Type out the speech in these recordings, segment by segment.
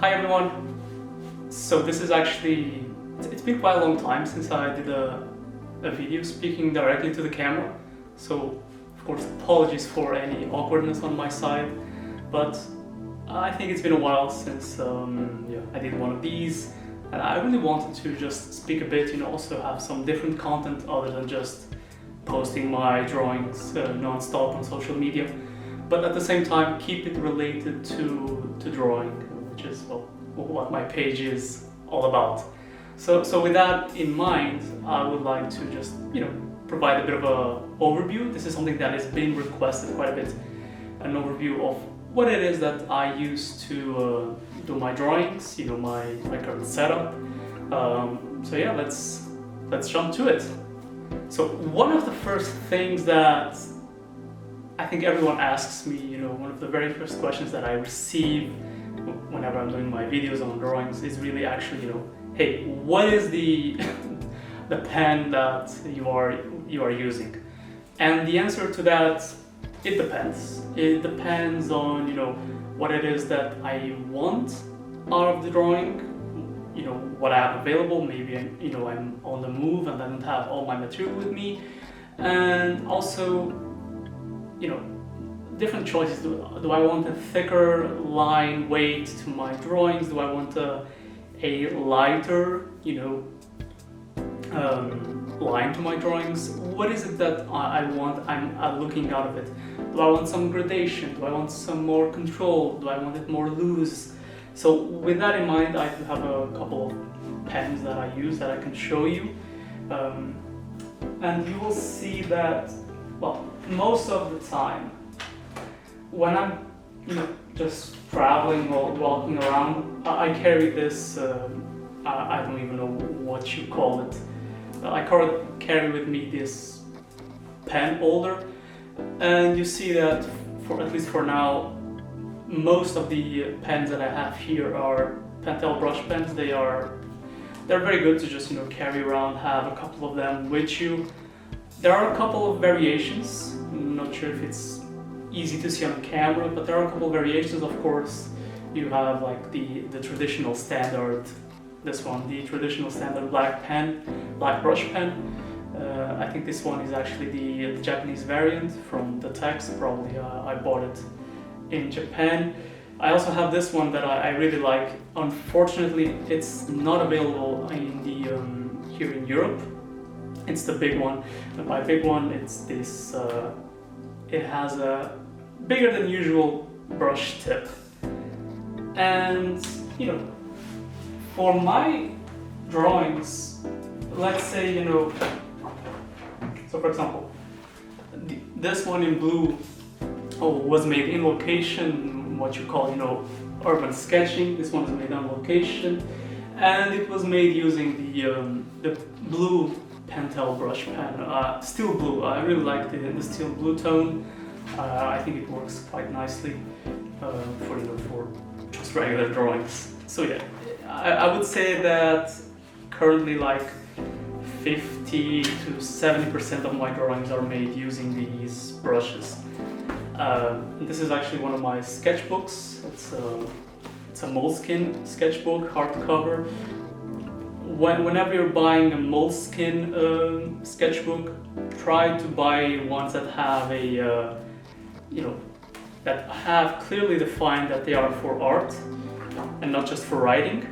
Hi everyone. So this is actually, it's been quite a long time since I did a video speaking directly to the camera. So of course apologies for any awkwardness on my side, but I think it's been a while since I did one of these, and I really wanted to just speak a bit, also have some different content other than just posting my drawings non-stop on social media, but at the same time keep it related to drawing, which is what my page is all about. So with that in mind, I would like to just provide a bit of an overview. This is something that is being requested quite a bit, an overview of what it is that I use to do my drawings, my current setup. So yeah, let's jump to it. So one of the first things that I think everyone asks me, one of the very first questions that I receive whenever I'm doing my videos on drawings is really actually, hey, what is the the pen that you are using? And the answer to that, it depends. It depends on what it is that I want out of the drawing, what I have available. Maybe I'm on the move and I don't have all my material with me, and also different choices. Do I want a thicker line weight to my drawings? Do I want a lighter line to my drawings? What is it that I want? I'm looking out of it. Do I want some gradation? Do I want some more control? Do I want it more loose? So with that in mind, I do have a couple of pens that I use that I can show you, and you will see that, well, most of the time when I'm just traveling or walking around, I carry this, I don't even know what you call it. I carry with me this pen holder, and you see that at least for now, most of the pens that I have here are Pentel brush pens. They're very good to just carry around, have a couple of them with you. There are a couple of variations. I'm not sure if it's easy to see on camera, but there are a couple of variations. Of course, you have like the traditional standard, this one, the traditional standard black brush pen. I think this one is actually the Japanese variant from the text. Probably I bought it in Japan. I also have this one that I really like. Unfortunately, it's not available in here in Europe. It's the big one. And by big one, it's this. It has a bigger than usual brush tip, and for my drawings, let's say so for example, this one in blue was made in location, what you call urban sketching. This one is made on location, and it was made using the blue Pentel brush pen, steel blue. I really like the steel blue tone. I think it works quite nicely for just regular drawings. So yeah, I would say that currently like 50 to 70% of my drawings are made using these brushes. This is actually one of my sketchbooks. It's a moleskin sketchbook, hardcover. Whenever you're buying a moleskin sketchbook, try to buy ones that have that have clearly defined that they are for art and not just for writing.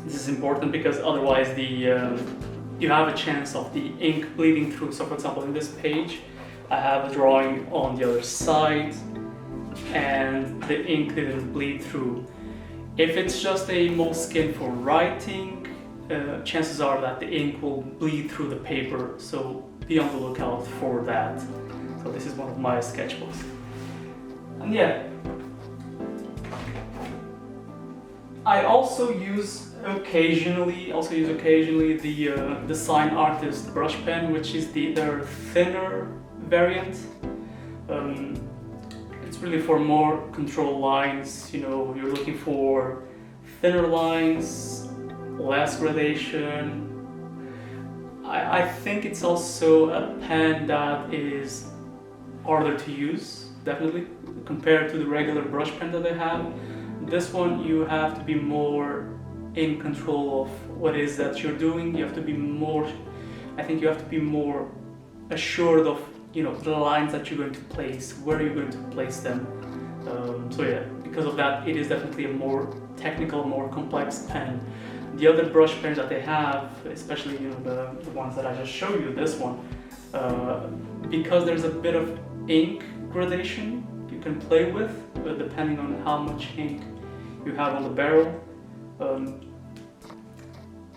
This is important because otherwise you have a chance of the ink bleeding through. So for example, in this page, I have a drawing on the other side and the ink didn't bleed through. If it's just a moleskin for writing, chances are that the ink will bleed through the paper, so be on the lookout for that. So this is one of my sketchbooks. And yeah, I also use occasionally the Design Artist brush pen, which is their thinner variant. It's really for more control lines. You're looking for thinner lines, less gradation. I think it's also a pen that is harder to use, definitely, compared to the regular brush pen that I have. This one you have to be more in control of what it is that you're doing. You have to be more, I think you have to be more assured of, you know, the lines that you're going to place, where you're going to place them. So yeah, because of that, it is definitely a more technical, more complex pen. The other brush pens that they have, especially, you know, the ones that I just showed you, this one, because there's a bit of ink gradation you can play with, depending on how much ink you have on the barrel.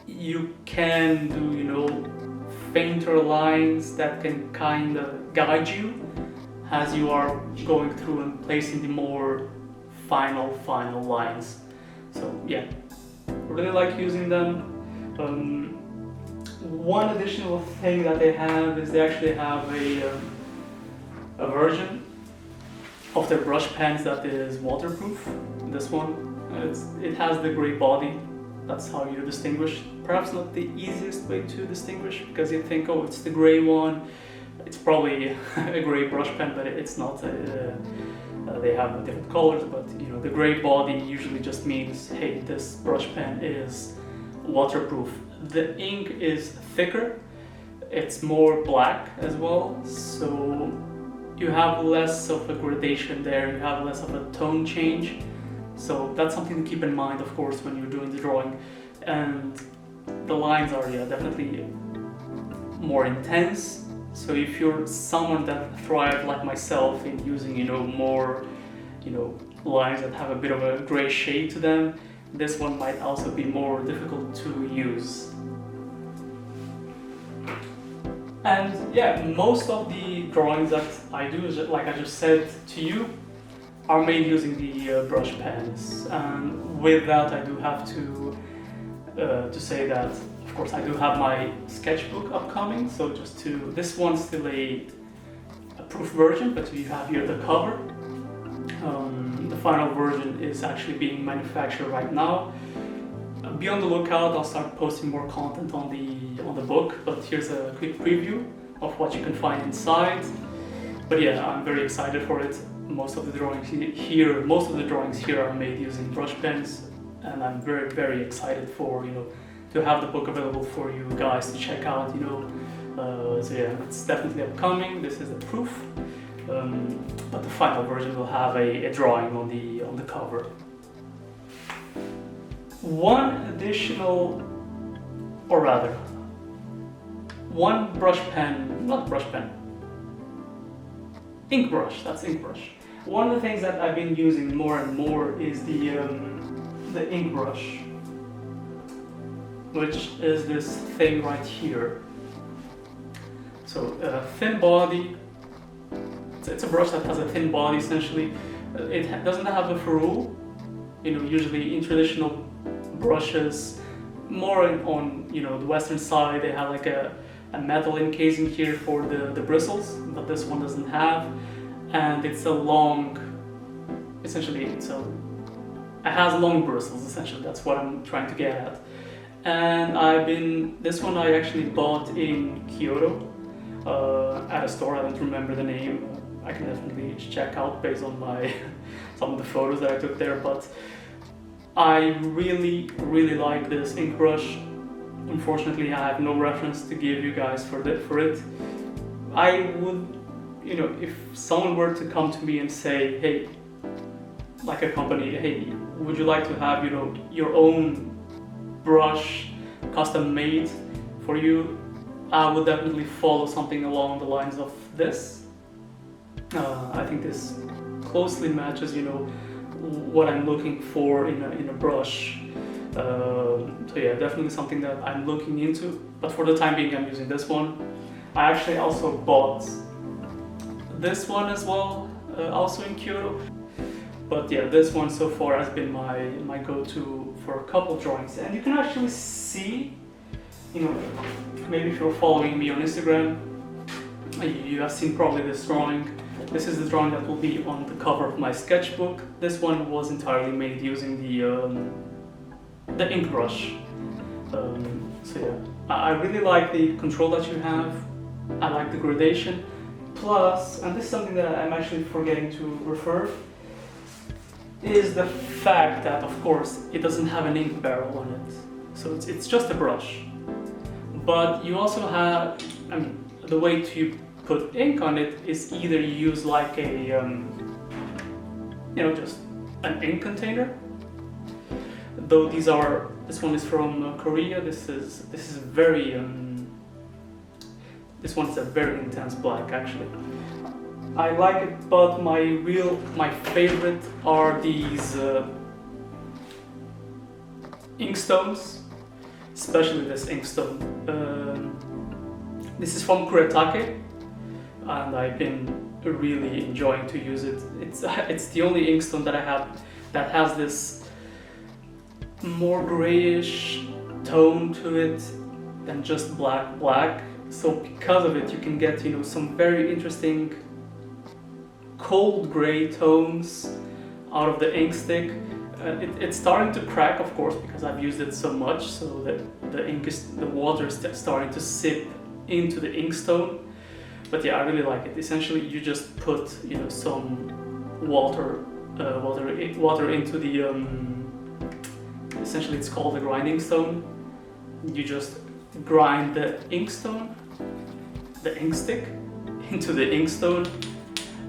You can do, you know, fainter lines that can kind of guide you as you are going through and placing the more final lines. So yeah, really like using them. One additional thing that they have is they actually have a version of their brush pens that is waterproof. This one, it has the gray body. That's how you distinguish. Perhaps not the easiest way to distinguish, because you think, oh, it's the gray one, it's probably a gray brush pen, but it's not. They have different colors, but you know, the gray body usually just means, hey, this brush pen is waterproof. The ink is thicker, it's more black as well, so you have less of a gradation there, you have less of a tone change. So that's something to keep in mind, of course, when you're doing the drawing. And the lines are, yeah, definitely more intense. So if you're someone that thrives like myself in using, you know, more, you know, lines that have a bit of a gray shade to them, this one might also be more difficult to use. And yeah, most of the drawings that I do, like I just said to you, are made using the brush pens. And with that, I do have to say that, of course, I do have my sketchbook upcoming. So just to, this one's still a proof version, but you have here the cover. The final version is actually being manufactured right now. Be on the lookout. I'll start posting more content on the book. But here's a quick preview of what you can find inside. But yeah, I'm very excited for it. Most of the drawings here are made using brush pens, and I'm very, very excited for, you know, to have the book available for you guys to check out, you know. So yeah, it's definitely upcoming. This is the proof, but the final version will have a drawing on the cover. One additional, or rather, one brush pen, not brush pen, ink brush, that's ink brush. One of the things that I've been using more and more is the ink brush, which is this thing right here. So thin body, it's a brush that has a thin body essentially. It doesn't have a ferrule. You know, usually in traditional brushes, more on, you know, the western side, they have like a metal encasing here for the bristles, but this one doesn't have. And it's a long, essentially it has long bristles, essentially, that's what I'm trying to get at. And this one I actually bought in Kyoto at a store, I don't remember the name. I can definitely check out based on some of the photos that I took there, but I really, really like this ink brush. Unfortunately, I have no reference to give you guys for it. I would, you know, if someone were to come to me and say, hey, like a company, hey, would you like to have, you know, your own brush custom made for you, I would definitely follow something along the lines of this. I think this closely matches, you know, what I'm looking for in a brush. So yeah, definitely something that I'm looking into, but for the time being I'm using this one. I actually also bought this one as well, also in Kyoto. But yeah, this one so far has been my go-to for a couple drawings. And you can actually see, you know, maybe if you're following me on Instagram, you have seen probably this drawing. This is the drawing that will be on the cover of my sketchbook. This one was entirely made using the ink brush. So yeah, I really like the control that you have. I like the gradation. Plus, and this is something that I'm actually forgetting to refer, is the fact that, of course, it doesn't have an ink barrel on it. So it's just a brush. But you also have, I mean, the way to put ink on it is either you use like a, just an ink container. Though this one is from Korea. This one is a very intense black actually. I like it, but my favorite are these ink stones, especially this ink stone. This is from Kuretake, and I've been really enjoying to use it. It's the only ink stone that I have that has this more grayish tone to it than just black. So because of it, you can get some very interesting cold gray tones out of the ink stick. It's starting to crack, of course, because I've used it so much, so that the water is starting to sip into the ink stone. But yeah, I really like it. Essentially, you just put some water into the essentially it's called a grinding stone. You just grind the ink stone, the ink stick, into the ink stone,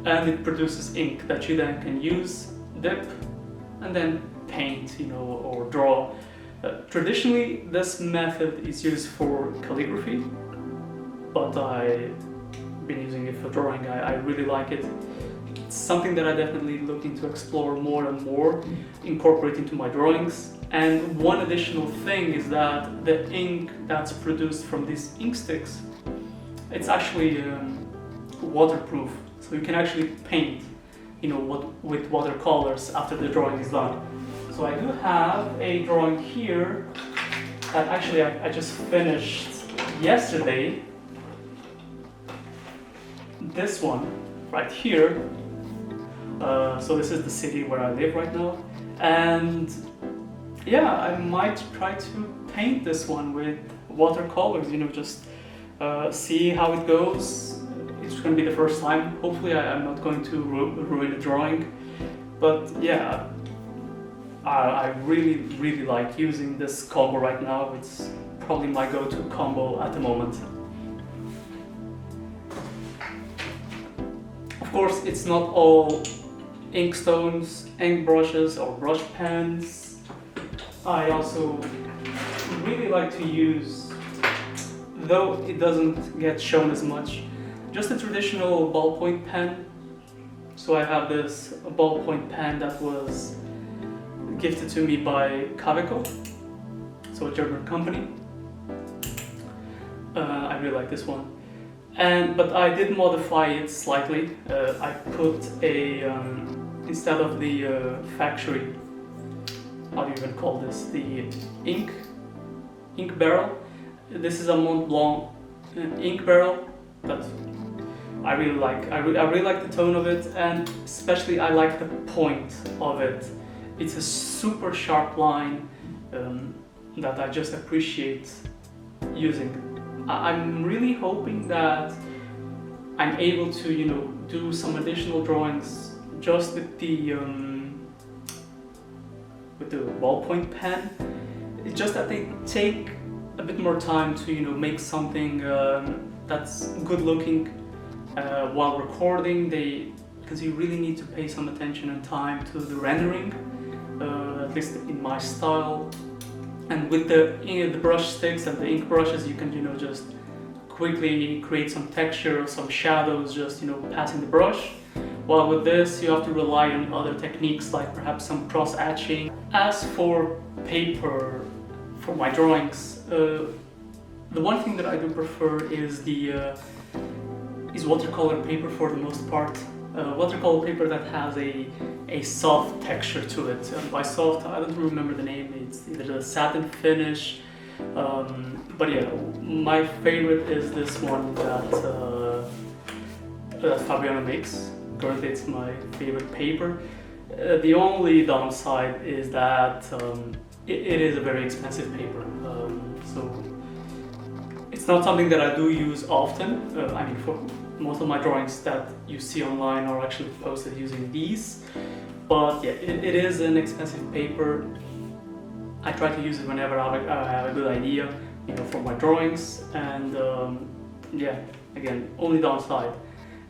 and it produces ink that you then can use, dip, and then paint, or draw. Traditionally, this method is used for calligraphy, but I've been using it for drawing. I really like it. It's something that I definitely looking to explore more and more, incorporate into my drawings. And one additional thing is that the ink that's produced from these ink sticks, it's actually waterproof, so you can actually paint, with watercolors after the drawing is done. So I do have a drawing here that actually I just finished yesterday. This one right here. So this is the city where I live right now, and yeah, I might try to paint this one with watercolors, just see how it goes. It's going to be the first time. Hopefully I'm not going to ruin the drawing, but yeah, I really like using this combo right now. It's probably my go-to combo at the moment. Of course, it's not all ink stones, ink brushes, or brush pens. I also really like to use, though it doesn't get shown as much, just a traditional ballpoint pen. So I have this ballpoint pen that was gifted to me by Kaveco, so a German company. I really like this one. But I did modify it slightly. I put instead of the factory, how do you even call this? The ink barrel. This is a Mont Blanc ink barrel that I really like. I really like the tone of it, and especially I like the point of it. It's a super sharp line that I just appreciate using. I'm really hoping that I'm able to, do some additional drawings just with the ballpoint pen. It's just that they take a bit more time to, make something that's good looking while recording. Because you really need to pay some attention and time to the rendering, at least in my style. And with the brush sticks and the ink brushes, you can just quickly create some texture, some shadows, just passing the brush. While with this, you have to rely on other techniques like perhaps some cross hatching. As for paper for my drawings, the one thing that I do prefer is is watercolor paper for the most part. Watercolor paper that has a soft texture to it. By soft, I don't remember the name. It's either a satin finish, but yeah, my favorite is this one that Fabiano makes. Currently, it's my favorite paper. The only downside is that it is a very expensive paper. So it's not something that I do use often. For most of my drawings that you see online are actually posted using these. But yeah, it is an expensive paper. I try to use it whenever I have a good idea, for my drawings. And yeah, again, only downside,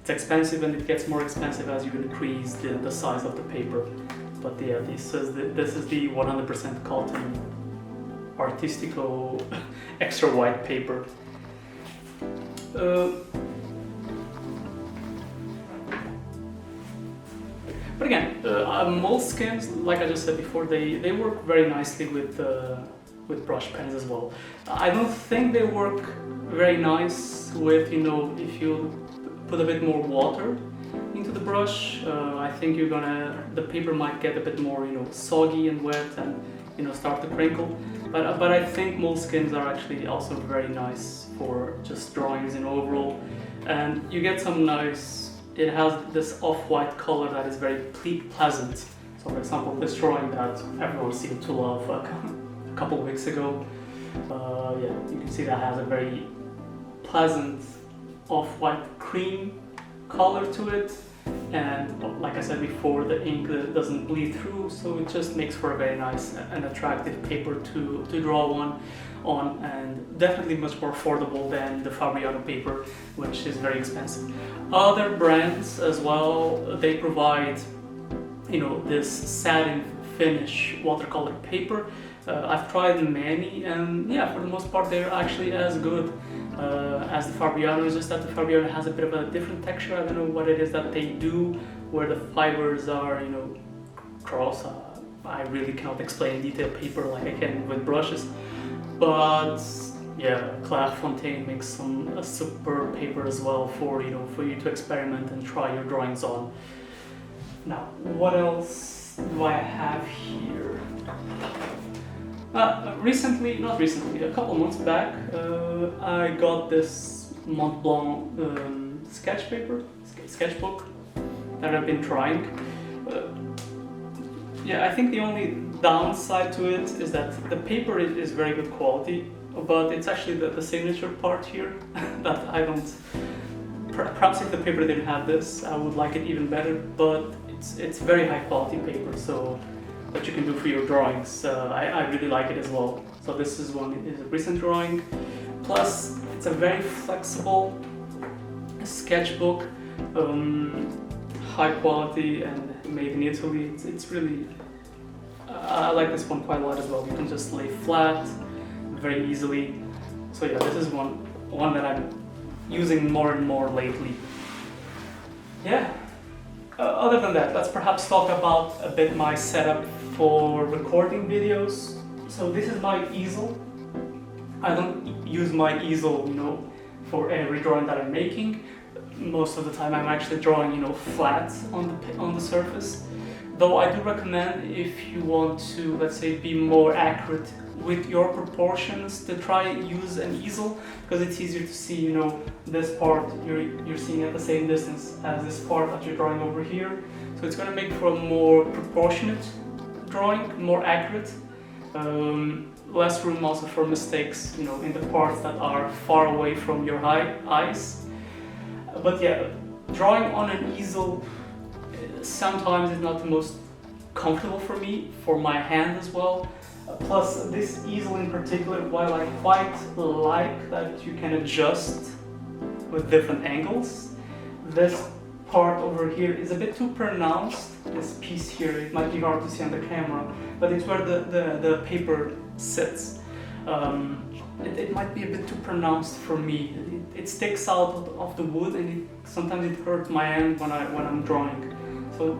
it's expensive, and it gets more expensive as you increase the size of the paper. But yeah, this is the 100% cotton Artistico extra white paper. But again, moleskins, like I just said before, they work very nicely with brush pens as well. I don't think they work very nice with, if you put a bit more water into the brush. I think the paper might get a bit more, soggy and wet and, start to crinkle. But I think moleskins are actually also very nice for just drawings in overall. And you get some nice, it has this off-white color that is very pleasant. So for example, this drawing that everyone seemed to love a couple of weeks ago, yeah, you can see that has a very pleasant off-white cream color to it. And like I said before, the ink doesn't bleed through, so it just makes for a very nice and attractive paper to draw on, and definitely much more affordable than the Fabriano paper, which is very expensive. Other brands as well, they provide, this satin finish watercolor paper. I've tried many, and yeah, for the most part they're actually as good as the Fabriano. It's just that the Fabriano has a bit of a different texture. I don't know what it is that they do, where the fibers are, cross. I really cannot explain in detail paper like I can with brushes. But yeah, Clairefontaine makes a super paper as well for you to experiment and try your drawings on. Now, what else do I have here? Not recently, a couple months back, I got this Mont Blanc sketchbook that I've been trying. Yeah, I think the only downside to it is that the paper is very good quality, but it's actually the signature part here that I don't. Perhaps if the paper didn't have this, I would like it even better, but it's very high quality paper, so that you can do for your drawings. I really like it as well. So this is a recent drawing. Plus, it's a very flexible sketchbook, high quality and made in Italy. It's really, I like this one quite a lot as well. You can just lay flat very easily. So yeah, this is one that I'm using more and more lately. Yeah. Other than that, let's perhaps talk about a bit my setup for recording videos. So this is my easel. I don't use my easel, for every drawing that I'm making. Most of the time I'm actually drawing, flat on the surface. Though I do recommend, if you want to, let's say, be more accurate with your proportions, to try use an easel, because it's easier to see, this part you're seeing at the same distance as this part that you're drawing over here. So it's going to make for a more proportionate drawing, more accurate. Less room also for mistakes, in the parts that are far away from your eyes. But yeah, drawing on an easel sometimes is not the most comfortable for me, for my hand as well. Plus, this easel in particular, while I quite like that you can adjust with different angles, this part over here is a bit too pronounced. This piece here, it might be hard to see on the camera, but it's where the paper sits. It might be a bit too pronounced for me. It sticks out of the wood, and sometimes it hurts my hand when I'm drawing. So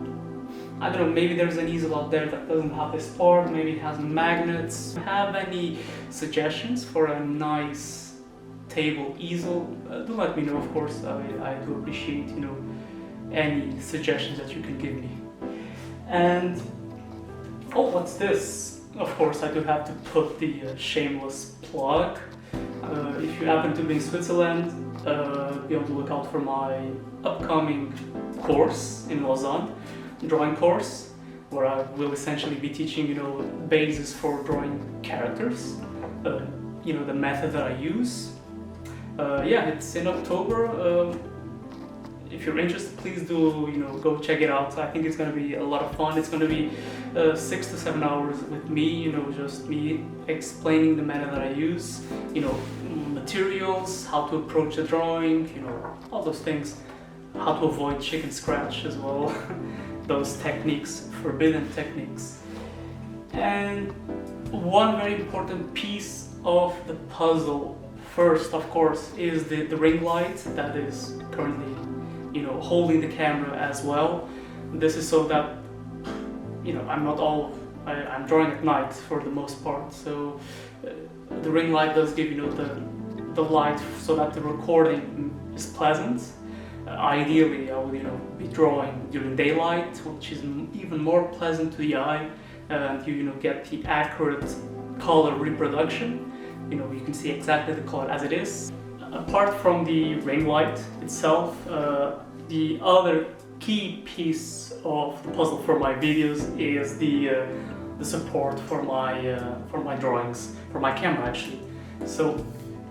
I don't know, maybe there's an easel out there that doesn't have this part, maybe it has magnets. If you have any suggestions for a nice table easel, do let me know, of course. I do appreciate, any suggestions that you can give me. And, oh, what's this? Of course, I do have to put the shameless plug. If you happen to be in Switzerland, be on the lookout for my upcoming course in Lausanne, drawing course, where I will essentially be teaching, basis for drawing characters, the method that I use. Yeah, it's in October. if you're interested, please do, go check it out. I think it's gonna be a lot of fun. It's gonna be 6 to 7 hours with me, just me explaining the method that I use, materials, how to approach the drawing, all those things, how to avoid chicken scratch as well, those techniques, forbidden techniques. And one very important piece of the puzzle, first, of course, is the ring light that is currently, holding the camera as well. This is so that, I'm drawing at night for the most part, so the ring light does give, the light so that the recording is pleasant. Ideally, I would, be drawing during daylight, which is even more pleasant to the eye, and you get the accurate color reproduction. You can see exactly the color as it is. Apart from the ring light itself, the other key piece of the puzzle for my videos is the support for my drawings, for my camera actually. So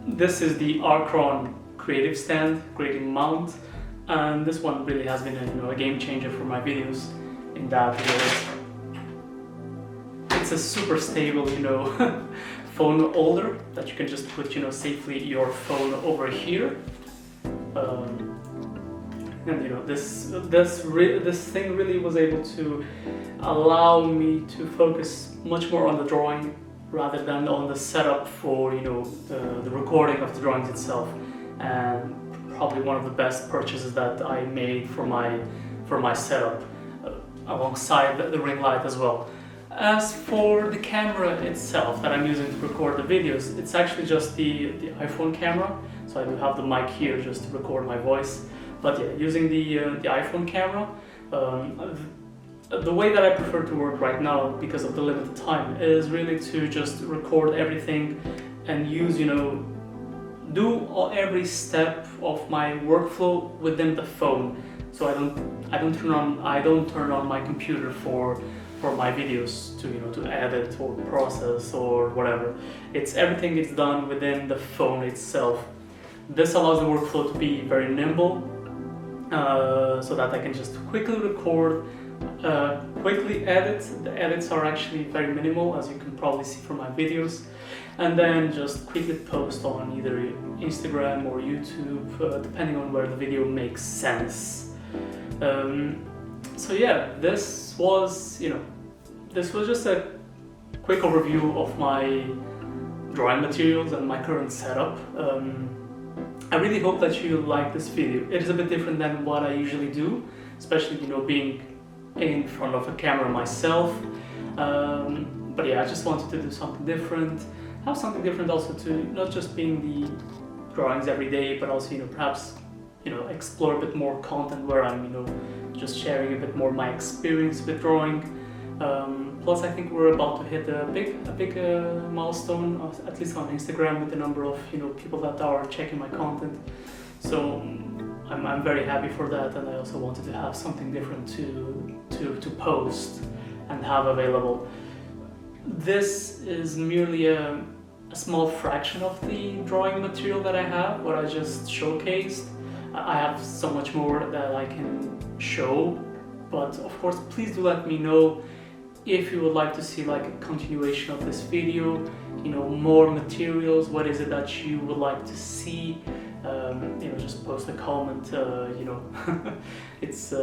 this is the Archron creative stand, creative mount, and this one really has been a game changer for my videos in that it's a super stable phone holder that you can just put safely your phone over here, and this thing really was able to allow me to focus much more on the drawing rather than on the setup for the recording of the drawings itself, and probably one of the best purchases that I made for my setup, alongside the ring light as well. As for the camera itself that I'm using to record the videos, it's actually just the iPhone camera. So I do have the mic here just to record my voice. But yeah, using the iPhone camera, the way that I prefer to work right now, because of the limited time, is really to just record everything and use, do every step of my workflow within the phone. So I don't turn on my computer for my videos to edit or process or whatever. Everything is done within the phone itself. This allows the workflow to be very nimble, so that I can just quickly record, quickly edit. The edits are actually very minimal, as you can probably see from my videos, and then just quickly post on either Instagram or YouTube, depending on where the video makes sense. So yeah, this was just a quick overview of my drawing materials and my current setup. I really hope that you like this video. It is a bit different than what I usually do, especially being in front of a camera myself. But yeah, I just wanted to do something different, have something different also to not just being the drawings every day, but also perhaps explore a bit more content where I'm just sharing a bit more my experience with drawing. Plus, I think we're about to hit a big milestone, at least on Instagram, with the number of people that are checking my content. So I'm very happy for that, and I also wanted to have something different to post and have available. This is merely a small fraction of the drawing material that I have, what I just showcased. I have so much more that I can show, but of course, please do let me know if you would like to see like a continuation of this video, more materials. What is it that you would like to see? Just post a comment. It's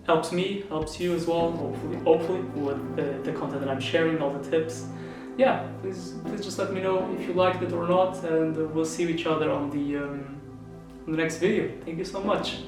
helps me, helps you as well. Hopefully, with the content that I'm sharing, all the tips. Yeah, please just let me know if you liked it or not, and we'll see each other on the next video. Thank you so much.